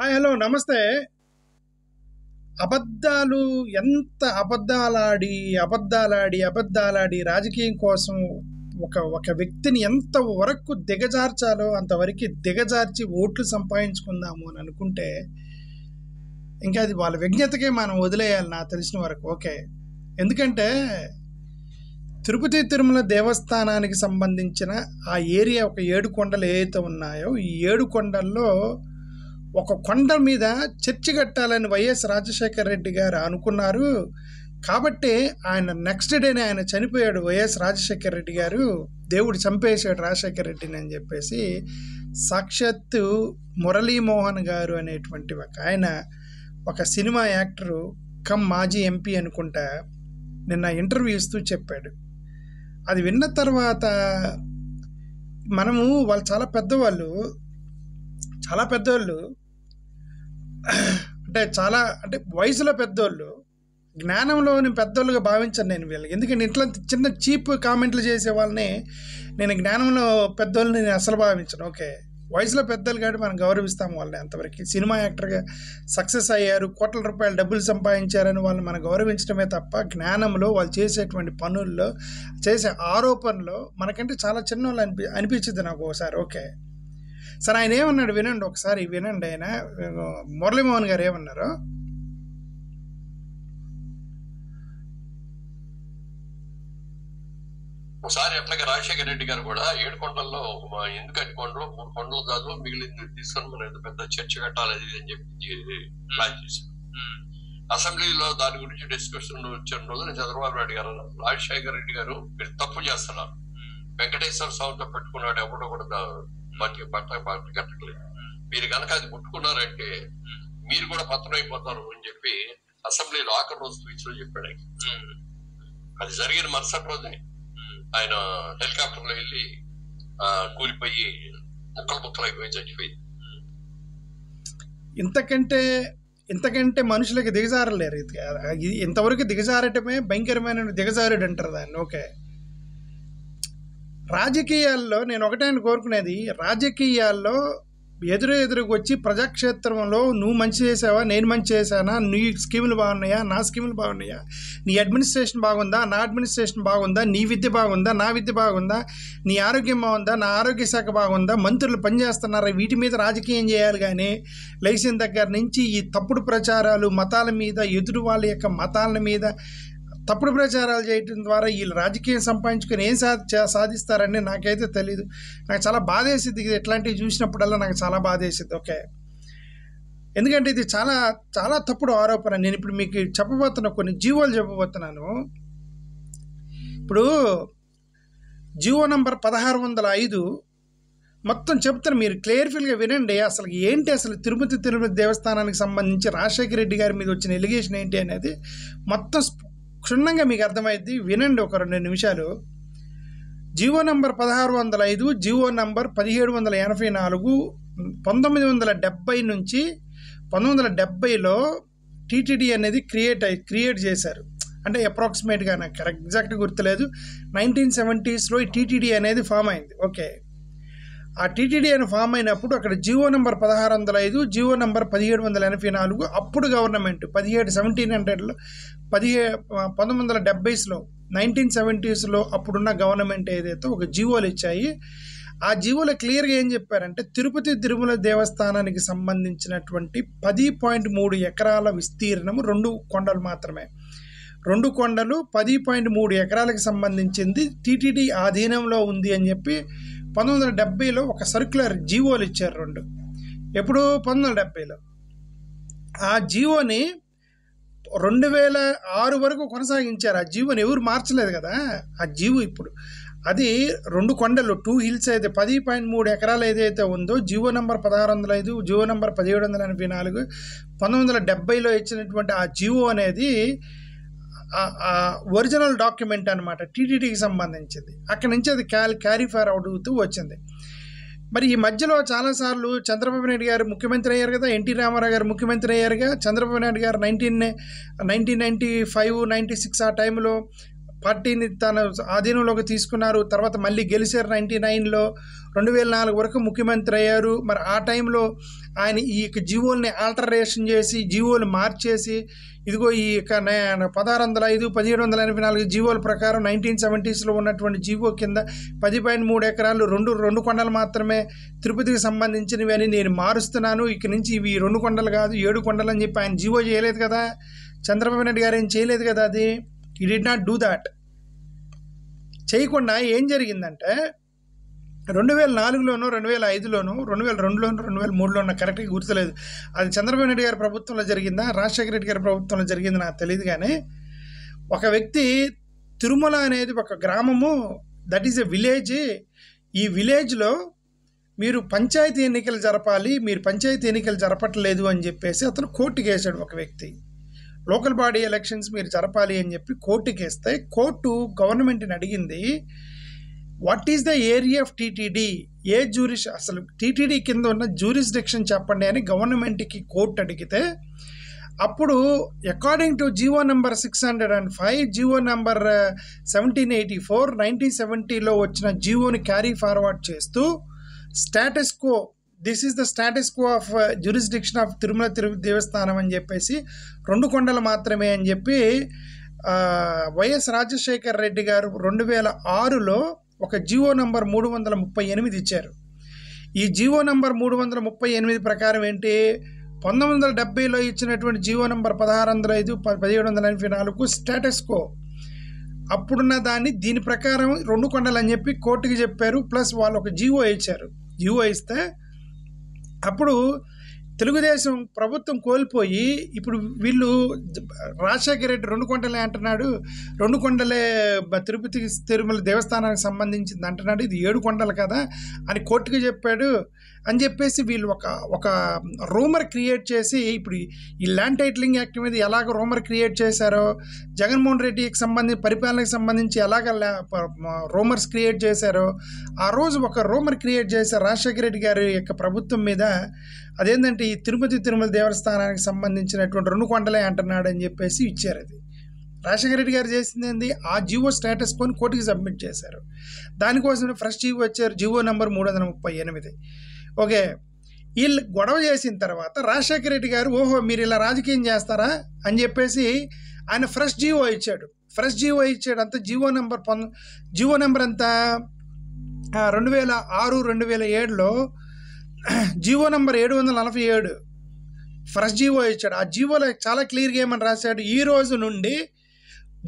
Hi, hello, నమస్తే. అబద్ధాలు ఎంత అబద్ధాలాడి అబద్ధాలాడి అబద్ధాలాడి రాజకీయం కోసం ఒక ఒక వ్యక్తిని ఎంత వరకు దిగజార్చాలో అంతవరకు దిగజార్చి ఓట్లు సంపాదించుకుందాము అని అనుకుంటే ఇంకా అది వాళ్ళ విజ్ఞతకే మనం వదిలేయాలి నాకు తెలిసిన వరకు. ఓకే, ఎందుకంటే తిరుపతి తిరుమల దేవస్థానానికి సంబంధించిన ఆ ఏరియా ఒక 7 కొండలు ఏవైతే ఉన్నాయో ఈ 7 కొండల్లో ఒక కొండ మీద చర్చి కట్టాలని వైఎస్ రాజశేఖర రెడ్డి గారు అనుకున్నారు. కాబట్టి ఆయన నెక్స్ట్ డేనే ఆయన చనిపోయాడు. వైఎస్ రాజశేఖర రెడ్డి గారు దేవుడు చంపేశాడు రాజశేఖర రెడ్డిని అని చెప్పేసి సాక్షాత్తు మురళీమోహన్ గారు అనేటువంటి ఆయన ఒక సినిమా యాక్టరు కమ్ మాజీ ఎంపీ అనుకుంటా నిన్న ఇంటర్వ్యూ ఇస్తూ చెప్పాడు. అది విన్న తర్వాత మనము వాళ్ళు చాలా పెద్దవాళ్ళు అంటే వయసులో పెద్దోళ్ళు, జ్ఞానంలోని పెద్దోళ్ళుగా భావించను నేను వీళ్ళకి. ఎందుకంటే ఇట్లా చిన్న చీప్ కామెంట్లు చేసే వాళ్ళని నేను జ్ఞానంలో పెద్దోళ్ళని నేను అసలు భావించను. ఓకే, వయసులో పెద్దలు కాబట్టి మనం గౌరవిస్తాము వాళ్ళని. అంతవరకు సినిమా యాక్టర్గా సక్సెస్ అయ్యారు, కోట్ల రూపాయలు డబ్బులు సంపాదించారని వాళ్ళని మనం గౌరవించడమే తప్ప జ్ఞానంలో వాళ్ళు చేసేటువంటి పనుల్లో చేసే ఆరోపణలో మనకంటే చాలా చిన్నోళ్ళు అనిపించింది నాకు ఒకసారి. ఓకే సార్, ఆయన ఏమన్నాడు వినండి, ఒకసారి వినండి. ఆయన మురళీమోహన్ గారు ఏమన్నారు. ఒకసారి అట్లాగే రాజశేఖర రెడ్డి గారు కూడా 7 కొండల్లో ఎందుకు 5 కొండలు 3 కొండలు కాదు మిగిలింది తీసుకొని మనం పెద్ద చర్చ కట్టాలి అని చెప్పి ప్లాన్ చేశారు. అసెంబ్లీలో దాని గురించి డిస్కషన్ వచ్చిన రోజు చంద్రబాబు నాయుడు గారు రాజశేఖర రెడ్డి గారు మీరు తప్పు చేస్తున్నారు, వెంకటేశ్వర స్వామితో పెట్టుకున్నాడు ఎవడో కూడా బట్ట కట్టట్లేదు, మీరు కనుక అది ముట్టుకున్నారంటే మీరు కూడా పతనం అయిపోతారు అని చెప్పి అసెంబ్లీలో ఆఖరి రోజు స్పీచ్ లో చెప్పాడు. అది జరిగిన మరుసటి రోజే ఆయన హెలికాప్టర్ లో వెళ్ళి కూలిపోయి ముక్కలు అయిపోయి చచ్చిపోయింది. ఇంతకంటే మనుషులకి దిగజారలేరు. ఇంతవరకు దిగజారటమే భయంకరమైన దిగజారుడు అంటారు దాన్ని. ఓకే, రాజకీయాల్లో నేను ఒకటే కోరుకునేది, రాజకీయాల్లో ఎదురుకు వచ్చి ప్రజాక్షేత్రంలో నువ్వు మంచి చేసావా, నేను మంచి చేశానా, నీ స్కీములు బాగున్నాయా, నా స్కీములు బాగున్నాయా, నీ అడ్మినిస్ట్రేషన్ బాగుందా, నా అడ్మినిస్ట్రేషన్ బాగుందా, నీ విద్య బాగుందా, నా విద్య బాగుందా, నీ ఆరోగ్యం బాగుందా, నా ఆరోగ్య శాఖ బాగుందా, మంత్రులు పనిచేస్తున్నారా, వీటి మీద రాజకీయం చేయాలి. కానీ లైసెన్స్ దగ్గర నుంచి ఈ తప్పుడు ప్రచారాలు మతాల మీద, ఎదురు వాళ్ళ యొక్క మతాల మీద తప్పుడు ప్రచారాలు చేయడం ద్వారా వీళ్ళు రాజకీయం సంపాదించుకొని ఏం సాధిస్తారని నాకైతే తెలీదు. నాకు చాలా బాధేసింది ఇట్లాంటివి చూసినప్పుడల్లా, నాకు చాలా బాధేసింది. ఓకే, ఎందుకంటే ఇది చాలా చాలా తప్పుడు ఆరోపణ. నేను ఇప్పుడు మీకు కొన్ని జీవోలు చెప్పబోతున్నాను. ఇప్పుడు జీవో నంబర్ 1605 మొత్తం చెప్తాను, మీరు క్లియర్ఫుల్గా వినండి. అసలు ఏంటి, అసలు తిరుపతి దేవస్థానానికి సంబంధించి రాజశేఖర రెడ్డి గారి మీద వచ్చిన ఎలిగేషన్ ఏంటి అనేది మొత్తం క్షుణ్ణంగా మీకు అర్థమైంది. వినండి ఒక 2 నిమిషాలు. జీవో నంబర్ 1605, జీవో నంబర్ 1784 1970 నుంచి 1970లో టీటీడీ అనేది క్రియేట్ చేశారు. అంటే అప్రాక్సిమేట్గా నాకు ఎగ్జాక్ట్గా గుర్తులేదు. 1970స్లో ఈ టీటీడీ అనేది ఫామ్ అయింది. ఓకే, ఆ టీటీడీ అని ఫామ్ అయినప్పుడు అక్కడ జీవో నెంబర్ 1605, జీవో నెంబర్ 1784 అప్పుడు గవర్నమెంట్ 1700లో 1970స్లో 1970స్లో అప్పుడున్న గవర్నమెంట్ ఏదైతే ఒక జీవోలు ఇచ్చాయి. ఆ జీవోలో క్లియర్గా ఏం చెప్పారంటే తిరుపతి తిరుమల దేవస్థానానికి సంబంధించినటువంటి 10.3 ఎకరాల విస్తీర్ణము 2 కొండలు మాత్రమే. 2 కొండలు 10.3 ఎకరాలకు సంబంధించింది టీటీడీ ఆధీనంలో ఉంది అని చెప్పి 1970లో ఒక సర్క్యులర్ జీవోలు ఇచ్చారు 2. ఎప్పుడు 1970లో. ఆ జీవోని 2006 వరకు కొనసాగించారు. ఆ జీవోని ఎవరు మార్చలేదు కదా. ఆ జీవో ఇప్పుడు అది 2 కొండలు 2 హిల్స్ అయితే 10.3 ఎకరాలు ఏదైతే ఉందో జీవో నెంబర్ 1605, జీవో నెంబర్ 1784 1970లో ఇచ్చినటువంటి ఆ జీవో అనేది ఒరిజినల్ డాక్యుమెంట్ అనమాట, టీటీడీకి సంబంధించింది. అక్కడి నుంచి అది క్యారీ ఫార్వర్డ్ అవుతూ వచ్చింది. మరి ఈ మధ్యలో చాలాసార్లు చంద్రబాబు నాయుడు గారు ముఖ్యమంత్రి అయ్యారు కదా, ఎన్టీ రామారావు గారు ముఖ్యమంత్రి అయ్యారుగా. చంద్రబాబు నాయుడు గారు 1995, 96 ఆ టైంలో పార్టీని తన ఆధీనంలోకి తీసుకున్నారు. తర్వాత మళ్ళీ గెలిచారు 99లో. 2004 వరకు ముఖ్యమంత్రి అయ్యారు. మరి ఆ టైంలో ఆయన ఈ జీవోల్ని ఆల్టరేషన్ చేసి జీవోలు మార్చేసి ఇదిగో ఈ 1605, 1784 జీవోల ప్రకారం 1970sలో ఉన్నటువంటి జీవో కింద 10.3 ఎకరాలు రెండు కొండలు మాత్రమే తిరుపతికి సంబంధించినవి అని నేను మారుస్తున్నాను, ఇక నుంచి ఇవి 2 కొండలు కాదు 7 కొండలు అని చెప్పి ఆయన జీవో చేయలేదు కదా. చంద్రబాబు నాయుడు గారు ఏం చేయలేదు కదా. అది ఈ డిడ్ నాట్ డూ దాట్. చేయకుండా ఏం జరిగిందంటే 2004లోనో 2005లోనో 2002లోనో 2003లోనో కరెక్ట్గా గుర్తులేదు, అది చంద్రబాబు నాయుడు గారి ప్రభుత్వంలో జరిగిందా రాజశేఖర రెడ్డి గారి ప్రభుత్వంలో జరిగింది నాకు తెలియదు. కానీ ఒక వ్యక్తి తిరుమల అనేది ఒక గ్రామము, దట్ ఈజ్ ఎ విలేజ్. ఈ విలేజ్లో మీరు పంచాయతీ ఎన్నికలు జరపాలి, మీరు పంచాయతీ ఎన్నికలు జరపట్లేదు అని చెప్పేసి అతను కోర్టుకి వేసాడు. ఒక వ్యక్తి లోకల్ బాడీ ఎలక్షన్స్ మీరు జరపాలి అని చెప్పి కోర్టుకి వేస్తే కోర్టు గవర్నమెంట్ని అడిగింది, what is the area of TTD, అసలు టీటీడీ కింద ఉన్న జ్యూరిస్డిక్షన్ చెప్పండి అని గవర్నమెంట్కి కోర్టు అడిగితే అప్పుడు according to GO number 605, GO number 1784 1970లో వచ్చిన జీవోని క్యారీ ఫార్వర్డ్ చేస్తూ status co, this is the status co of jurisdiction of Tirumala Tirupati దేవస్థానం అని చెప్పేసి 2 కొండలు మాత్రమే అని చెప్పి వైఎస్ రాజశేఖర రెడ్డి గారు 2006లో ఒక జీవో నంబర్ 338 ఇచ్చారు. ఈ జీవో నంబర్ 338 ప్రకారం ఏంటి, 1970లో ఇచ్చినటువంటి జీవో నంబర్ 1605, 1784 స్టాటస్ కో అప్పుడున్న దాన్ని దీని ప్రకారం 2 కొండలు అని చెప్పి కోర్టుకి చెప్పారు. ప్లస్ వాళ్ళు ఒక జీవో ఇచ్చారు. జీవో ఇస్తే అప్పుడు తెలుగుదేశం ప్రభుత్వం కోల్పోయి ఇప్పుడు వీళ్ళు రాజశేఖర రెడ్డి 2 కొండలే అంటున్నాడు, 2 కొండలే తిరుమల దేవస్థానానికి సంబంధించింది అంటున్నాడు, ఇది 7 కొండలు కదా అని కోర్టుకి చెప్పాడు అని చెప్పేసి వీళ్ళు ఒక రూమర్ క్రియేట్ చేసి ఇప్పుడు ఈ ల్యాండ్ టైటిలింగ్ యాక్ట్ మీద ఎలాగ రూమర్ క్రియేట్ చేశారో, జగన్మోహన్ రెడ్డికి సంబంధించి పరిపాలనకు సంబంధించి ఎలాగ రూమర్స్ క్రియేట్ చేశారో ఆ రోజు ఒక రూమర్ క్రియేట్ చేశారు రాజశేఖర రెడ్డి గారి యొక్క ప్రభుత్వం మీద. అదేంటంటే ఈ తిరుమల దేవస్థానానికి సంబంధించినటువంటి 2 కొండలే అంటున్నాడు అని చెప్పేసి ఇచ్చారు. అది రాజశేఖర రెడ్డి గారు చేసింది ఏంది, ఆ జీవో స్టేటస్ కొని కోర్టుకి సబ్మిట్ చేశారు. దానికోసం ఫ్రెష్ జీవో వచ్చారు, జీవో నెంబర్ 338. ఓకే, వీళ్ళు గొడవ చేసిన తర్వాత రాజశేఖర రెడ్డి గారు ఓహో మీరు ఇలా రాజకీయం చేస్తారా అని చెప్పేసి ఆయన ఫ్రెష్ జీవో ఇచ్చాడు. అంతా జీవో నెంబర్ అంతా 2006, 2007లో జీవో నెంబర్ 747 ఫ్రెష్ జీవో ఇచ్చాడు. ఆ జీవోలో చాలా క్లియర్గా ఏమని రాశాడు, ఈ రోజు నుండి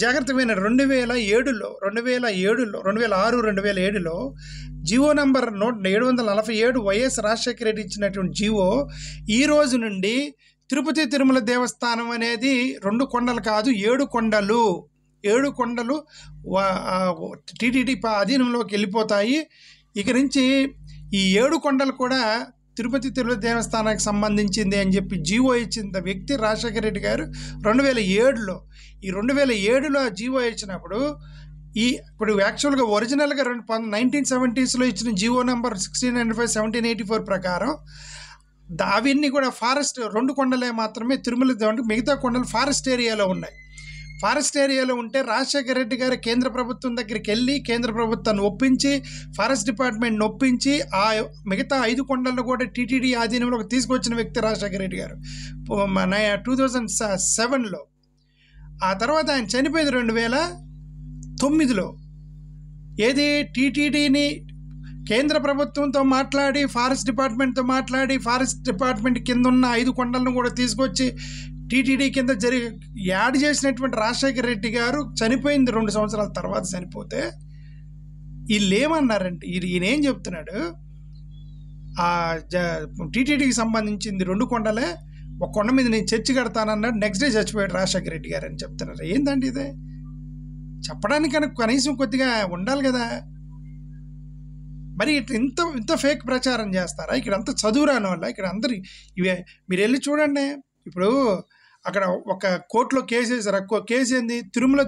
జాగ్రత్తమైన 2007లో 2006, 2007లో జీవో నంబర్ 747 వైఎస్ రాజశేఖర రెడ్డి ఇచ్చినటువంటి జీవో ఈ రోజు నుండి తిరుమల దేవస్థానం అనేది 2 కొండలు కాదు 7 కొండలు, 7 కొండలు టీటీడీ అధీనంలోకి వెళ్ళిపోతాయి. ఇక నుంచి ఈ 7 కొండలు కూడా తిరుపతి దేవస్థానానికి సంబంధించింది అని చెప్పి జీవో ఇచ్చిన వ్యక్తి రాజశేఖర రెడ్డి గారు 2007లో. ఈ 2007లో జీవో ఇచ్చినప్పుడు ఇప్పుడు యాక్చువల్గా ఒరిజినల్గా 1970sలో ఇచ్చిన జీవో నెంబర్ 1695, 1784 ప్రకారం అవన్నీ కూడా ఫారెస్ట్ 2 కొండలే మాత్రమే తిరుమల, మిగతా కొండలు ఫారెస్ట్ ఏరియాలో ఉన్నాయి. ఫారెస్ట్ ఏరియాలో ఉంటే రాజశేఖర రెడ్డి గారు కేంద్ర ప్రభుత్వం దగ్గరికి వెళ్ళి కేంద్ర ప్రభుత్వాన్ని ఒప్పించి ఫారెస్ట్ డిపార్ట్మెంట్ని ఒప్పించి ఆ మిగతా 5 కొండలను కూడా టీటీడీ ఆధీనంలోకి తీసుకొచ్చిన వ్యక్తి రాజశేఖర రెడ్డి గారు 2007లో. ఆ తర్వాత ఆయన చనిపోయింది 2009లో. ఏది టీటీడీని కేంద్ర ప్రభుత్వంతో మాట్లాడి ఫారెస్ట్ డిపార్ట్మెంట్తో మాట్లాడి ఫారెస్ట్ డిపార్ట్మెంట్ కింద ఉన్న 5 కొండలను కూడా తీసుకొచ్చి టీటీడీ కింద యాడ్ చేసినటువంటి రాజశేఖర రెడ్డి గారు చనిపోయింది 2 సంవత్సరాల తర్వాత చనిపోతే వీళ్ళు ఏమన్నారంటే ఈయన ఏం చెప్తున్నాడు, ఆ టీటీడీకి సంబంధించింది 2 కొండలే, ఒక కొండ మీద నేను చర్చి కడతానన్నాడు, నెక్స్ట్ డే చచ్చిపోయాడు రాజశేఖర రెడ్డి గారు అని చెప్తున్నారు. ఏంటంటే ఇదే చెప్పడానికి కనీసం కొద్దిగా ఉండాలి కదా. మరి ఇంత ఫేక్ ప్రచారం చేస్తారా? ఇక్కడ అంతా చదువురాని వల్ల ఇక్కడ అందరి ఇవే మీరు వెళ్ళి చూడండి. ఇప్పుడు అక్కడ ఒక కోర్టులో కేసు వేసారు. కేసు ఏంది,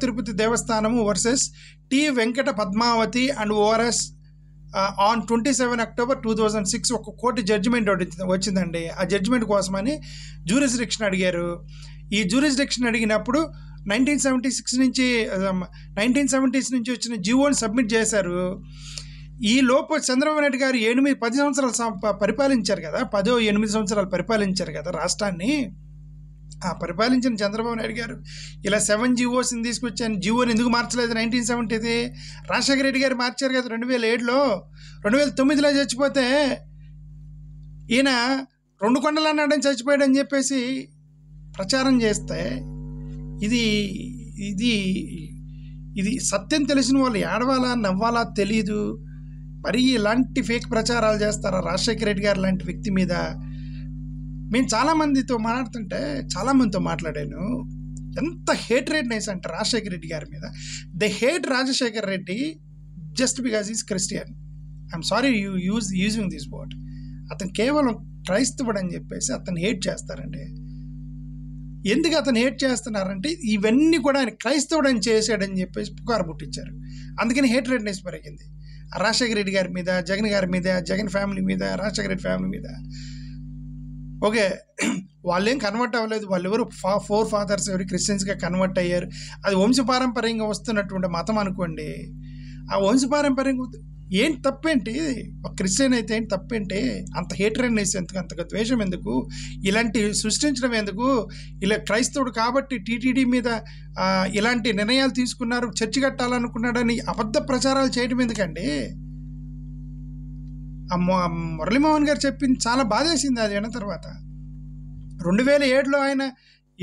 Tirupati Devasthanam versus T Venkata Padmavathi and ORS on 27 October 2006 ఒక కోర్టు జడ్జిమెంట్ వచ్చిందండి. ఆ జడ్జిమెంట్ కోసమని జ్యూరిస్డిక్షన్ అడిగారు. ఈ జ్యూరిస్డిక్షన్ అడిగినప్పుడు 1976 నుంచి 1970s నుంచి వచ్చిన జీవోని సబ్మిట్ చేశారు. ఈ లోపు చంద్రబాబు నాయుడు గారు 10 సంవత్సరాలు పరిపాలించారు కదా, 8 సంవత్సరాలు పరిపాలించారు కదా రాష్ట్రాన్ని. ఆ పరిపాలించిన చంద్రబాబు నాయుడు గారు ఇలా 7 జీవోస్ని తీసుకొచ్చాను. జీవోని ఎందుకు మార్చలేదు? 1970 రాజశేఖర రెడ్డి గారు మార్చారు కదా 2007లో. 2009లో చచ్చిపోతే ఈయన 2 కొండలు అన్నాడని చచ్చిపోయాడని చెప్పేసి ప్రచారం చేస్తే ఇది ఇది ఇది సత్యం తెలిసిన వాళ్ళు ఏడవాలా నవ్వాలా తెలీదు. మరి ఇలాంటి ఫేక్ ప్రచారాలు చేస్తారా రాజశేఖర రెడ్డి గారు లాంటి వ్యక్తి మీద? మేము చాలామందితో మాట్లాడాను. ఎంత హేట్రేట్నెస్ అంటే రాజశేఖర రెడ్డి గారి మీద. They hate Rajasekhara Reddy just because is Christian. I'm sorry using this word. అతను కేవలం క్రైస్తవుడు అని చెప్పేసి అతను హేట్ చేస్తారండి. ఎందుకు అతను హేట్ చేస్తున్నారంటే ఇవన్నీ కూడా ఆయన క్రైస్తవుడు అని చేశాడని చెప్పేసి పుకారు పుట్టించారు. అందుకని హేట్రేట్నెస్ పెరిగింది రాజశేఖర రెడ్డి గారి మీద, జగన్ గారి మీద, జగన్ ఫ్యామిలీ మీద, రాజశేఖర రెడ్డి ఫ్యామిలీ మీద. ఓకే, వాళ్ళేం కన్వర్ట్ అవ్వలేదు. వాళ్ళు ఎవరు 4 ఫాదర్స్ ఎవరు క్రిస్టియన్స్గా కన్వర్ట్ అయ్యారు. అది వంశపారంపర్యంగా వస్తున్నటువంటి మతం అనుకోండి. ఆ వంశపారంపర్యంగా ఏంటి తప్పేంటి? ఒక క్రిస్టియన్ అయితే ఏంటి తప్పేంటి? అంత హేట్రెడ్నెస్ ఎందుకు? అంతగా ద్వేషం ఎందుకు? ఇలాంటి సృష్టించడం ఎందుకు? ఇలా క్రైస్తవుడు కాబట్టి టీటీడీ మీద ఇలాంటి నిర్ణయాలు తీసుకున్నారు, చర్చి కట్టాలనుకున్నాడని అబద్ధ ప్రచారాలు చేయడం ఎందుకండి? మురళీమోహన్ గారు చెప్పింది చాలా బాధేసింది. అది విన్న తర్వాత 2007లో ఆయన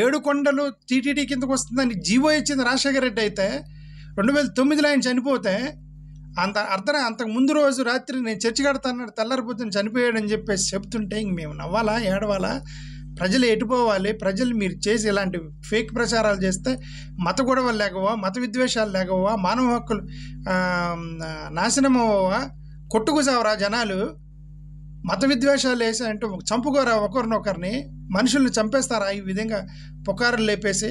7 కొండలు టీటీడీ కిందకు వస్తుందని జీవో ఇచ్చింది రాజశేఖర రెడ్డి అయితే, 2009లో ఆయన చనిపోతే అంతకు ముందు రోజు రాత్రి నేను చర్చి కడతాను తెల్లారిపోతే చనిపోయాడని చెప్పేసి చెప్తుంటే ఇంక మేము నవ్వాలా ఏడవాలా? ప్రజలు ఎటుపోవాలి? ప్రజలు మీరు చేసి ఇలాంటి ఫేక్ ప్రచారాలు చేస్తే మత గొడవలు లేకవా, మత విద్వేషాలు లేకవా, మానవ హక్కులు నాశనం అవ్వవా, కొట్టుకుసావరా జనాలు? మత విద్వేషాలు వేసాయంటే చంపుకోరా ఒకరినొకరిని, మనుషుల్ని చంపేస్తారా ఈ విధంగా పుకారులు లేపేసి?